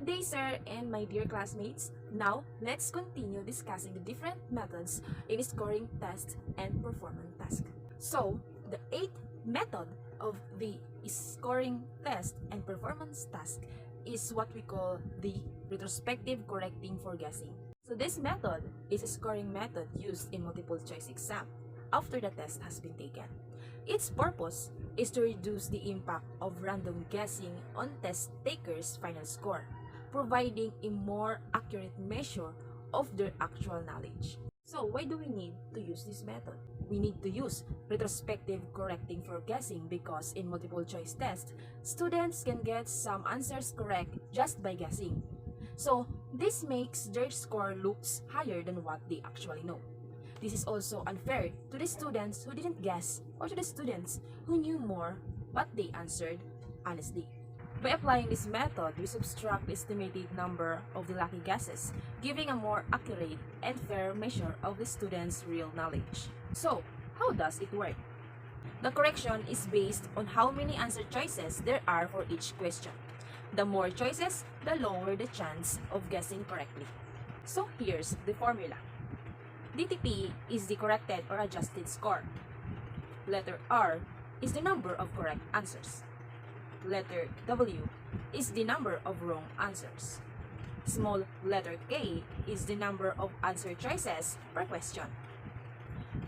Good day, sir, and my dear classmates. Now, let's continue discussing the different methods in scoring test and performance task. So, the eighth method of the scoring test and performance task is what we call the retrospective correcting for guessing. So, this method is a scoring method used in multiple choice exam after the test has been taken. Its purpose is to reduce the impact of random guessing on test takers' final score, providing a more accurate measure of their actual knowledge. So why do we need to use this method? We need to use retrospective correcting for guessing because in multiple choice tests, students can get some answers correct just by guessing. So this makes their score looks higher than what they actually know. This is also unfair to the students who didn't guess or to the students who knew more but they answered honestly. By applying this method, we subtract the estimated number of the lucky guesses, giving a more accurate and fair measure of the students' real knowledge. So, how does it work? The correction is based on how many answer choices there are for each question. The more choices, the lower the chance of guessing correctly. So here's the formula. DTP is the corrected or adjusted score. Letter R is the number of correct answers. Letter W is the number of wrong answers. Small letter K is the number of answer choices per question.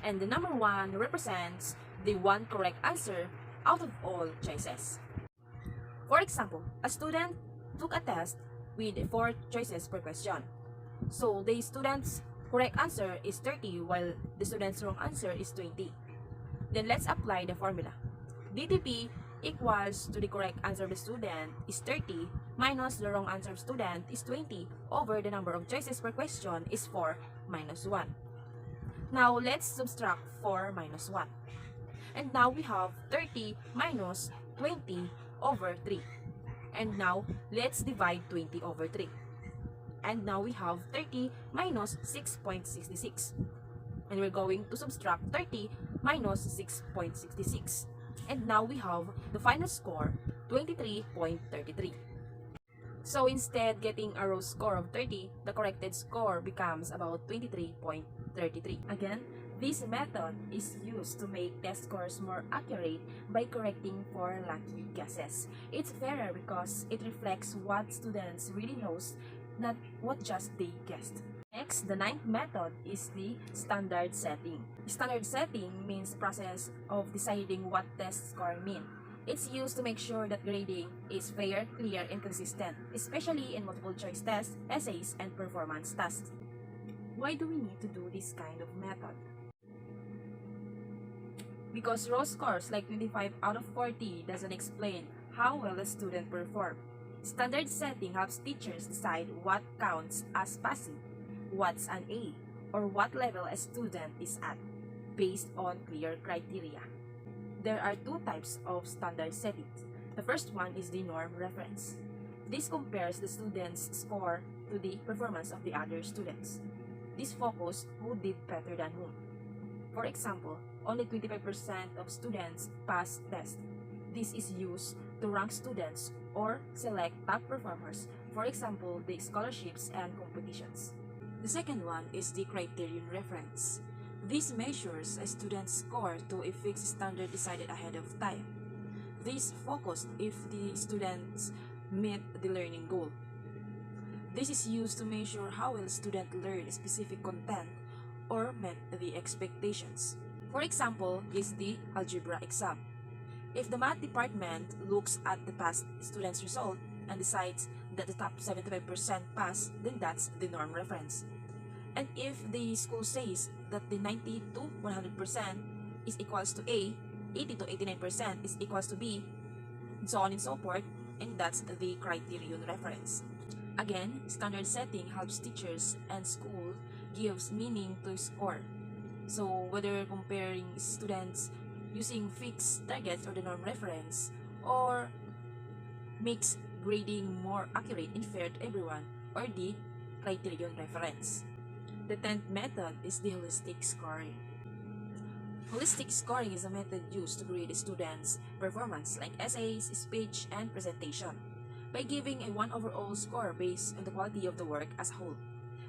And the number 1 represents the one correct answer out of all choices. For example, a student took a test with 4 choices per question. So the student's correct answer is 30 while the student's wrong answer is 20. Then let's apply the formula. DTP equals to the correct answer of the student is 30 minus the wrong answer of student is 20 over the number of choices per question is 4 minus 1. Now let's subtract 4 minus 1. And now we have 30 minus 20 over 3. And now let's divide 20 over 3. And now we have 30 minus 6.66. And we're going to subtract 30 minus 6.66. And now we have the final score, 23.33. So instead getting a raw score of 30, the corrected score becomes about 23.33. Again, this method is used to make test scores more accurate by correcting for lucky guesses. It's fairer because it reflects what students really knows, not what just they guessed. Next, the ninth method is the standard setting. Standard setting means process of deciding what test score mean. It's used to make sure that grading is fair, clear, and consistent, especially in multiple choice tests, essays, and performance tasks. Why do we need to do this kind of method? Because raw scores like 25 out of 40 doesn't explain how well a student performed. Standard setting helps teachers decide what counts as passing, what's an A, or what level a student is at, based on clear criteria. There are 2 types of standard settings. The first one is the norm reference. This compares the student's score to the performance of the other students. This focuses who did better than whom. For example, only 25% of students pass test. This is used to rank students or select top performers, for example, the scholarships and competitions. The second one is the criterion reference. This measures a student's score to a fixed standard decided ahead of time. This focused if the students meet the learning goal. This is used to measure how well students learn specific content or met the expectations. For example, is the algebra exam. If the math department looks at the past students' result and decides that the top 75% pass, then that's the norm reference. And if the school says that the 90 to 100% is equals to A, 80 to 89% is equals to B, and so on and so forth, and that's the criterion reference. Again, standard setting helps teachers and school gives meaning to score. So whether comparing students using fixed targets or the norm reference, or makes grading more accurate and fair to everyone, or the criterion reference. The 10th method is the holistic scoring. Holistic scoring is a method used to grade a student's performance like essays, speech, and presentation. by giving a one overall score based on the quality of the work as a whole.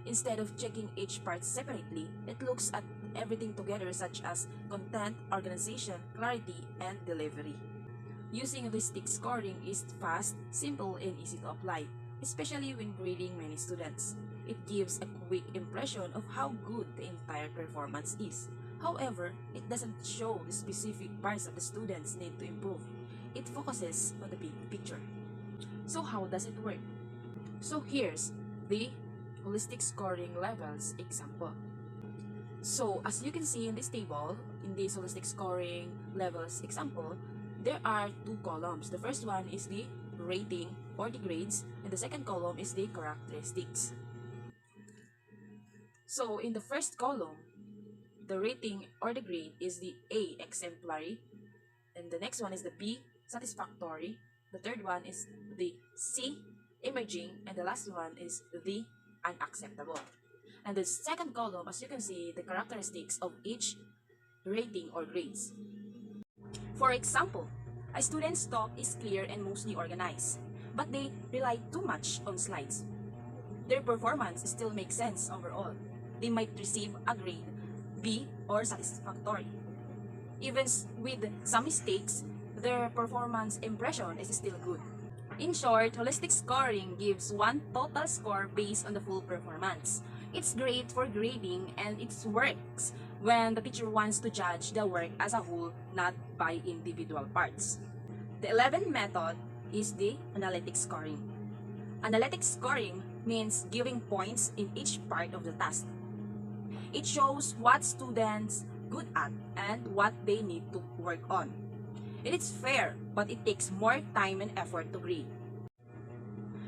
Instead of checking each part separately, it looks at everything together such as content, organization, clarity, and delivery. Using holistic scoring is fast, simple, and easy to apply, especially when grading many students. It gives a quick impression of how good the entire performance is. However, it doesn't show the specific parts of the students need to improve. It focuses on the big picture. So how does it work? So here's the holistic scoring levels example. So as you can see in this table, in this holistic scoring levels example, there are two columns. The first one is the rating or the grades, and the second column is the characteristics. So in the first column, the rating or the grade is the A, exemplary, and the next one is the B, satisfactory, the third one is the C, emerging, and the last one is the unacceptable. And the second column, as you can see, the characteristics of each rating or grades. For example, a student's talk is clear and mostly organized, but they rely too much on slides. Their performance still makes sense overall. They might receive a grade B or satisfactory. Even with some mistakes, their performance impression is still good. In short, holistic scoring gives one total score based on the full performance. It's great for grading and it works when the teacher wants to judge the work as a whole, not by individual parts. The 11th method is the analytic scoring. Analytic scoring means giving points in each part of the task. It shows what students are good at and what they need to work on. It is fair, but it takes more time and effort to grade.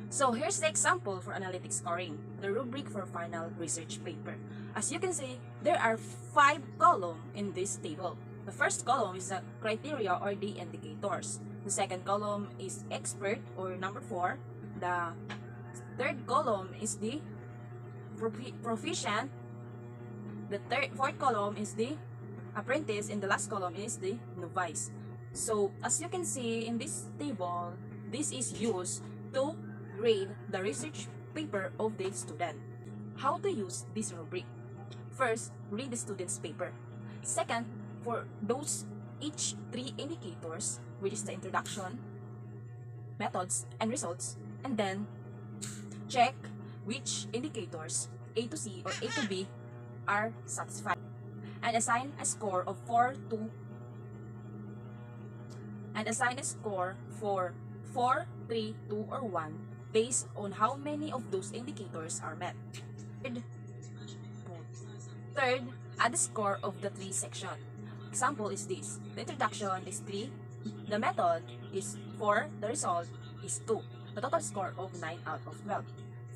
So here's the example for analytic scoring, the rubric for final research paper. As you can see, there are 5 columns in this table. The first column is the criteria or the indicators. The second column is expert or number 4. The third column is the proficient. The fourth column is the apprentice, and the last column is the novice. So as you can see in this table, this is used to grade the research paper of the student. How to use this rubric? First, read the student's paper. Second, for those each 3 indicators, which is the introduction, methods, and results, and then check which indicators A to C or A to B are satisfied, and assign a score of 4 to for 4, 3, 2, or 1 based on how many of those indicators are met. Third, add the score of the 3 section. Example is this. The introduction is 3, the method is 4, the result is 2. The total score of 9 out of 12.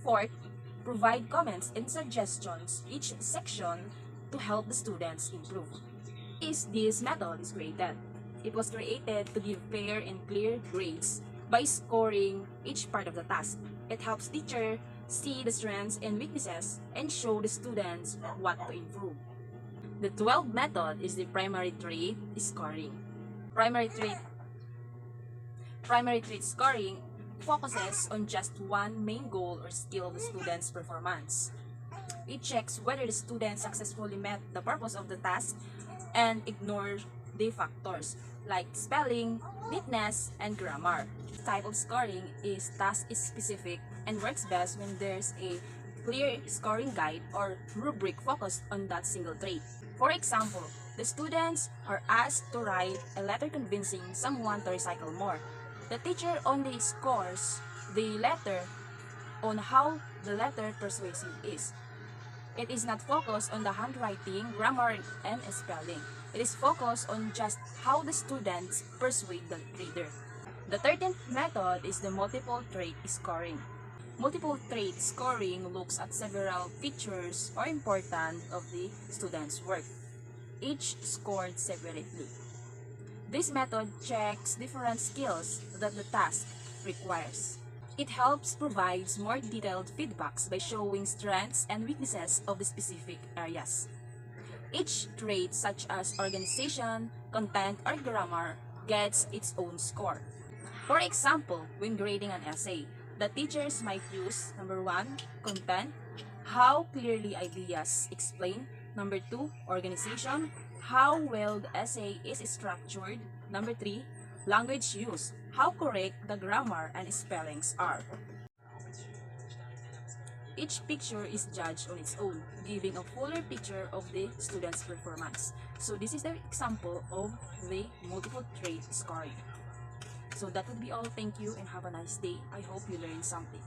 Fourth, provide comments and suggestions each section to help the students improve. This method is created. It was created to give fair and clear grades by scoring each part of the task. It helps teachers see the strengths and weaknesses and show the students what to improve. The 12th method is the primary trait scoring. Primary trait scoring focuses on just one main goal or skill of the student's performance. It checks whether the student successfully met the purpose of the task and ignores the factors like spelling, neatness, and grammar. This type of scoring is task-specific and works best when there's a clear scoring guide or rubric focused on that single trait. For example, the students are asked to write a letter convincing someone to recycle more. The teacher only scores the letter on how the letter persuasive is. It is not focused on the handwriting, grammar, and spelling. It is focused on just how the students persuade the reader. The 13th method is the multiple trait scoring. Multiple trait scoring looks at several features or importance of the student's work, each scored separately. This method checks different skills that the task requires. It helps provides more detailed feedbacks by showing strengths and weaknesses of the specific areas. Each trait, such as organization, content, or grammar, gets its own score. For example, when grading an essay, the teachers might use number 1, content, how clearly ideas explained. Number 2, organization, how well the essay is structured. Number 3, language use, how correct the grammar and spellings are. Each picture is judged on its own, giving a fuller picture of the student's performance. So this is the example of the multiple trait scoring. So that would be all. Thank you and have a nice day. I hope you learned something.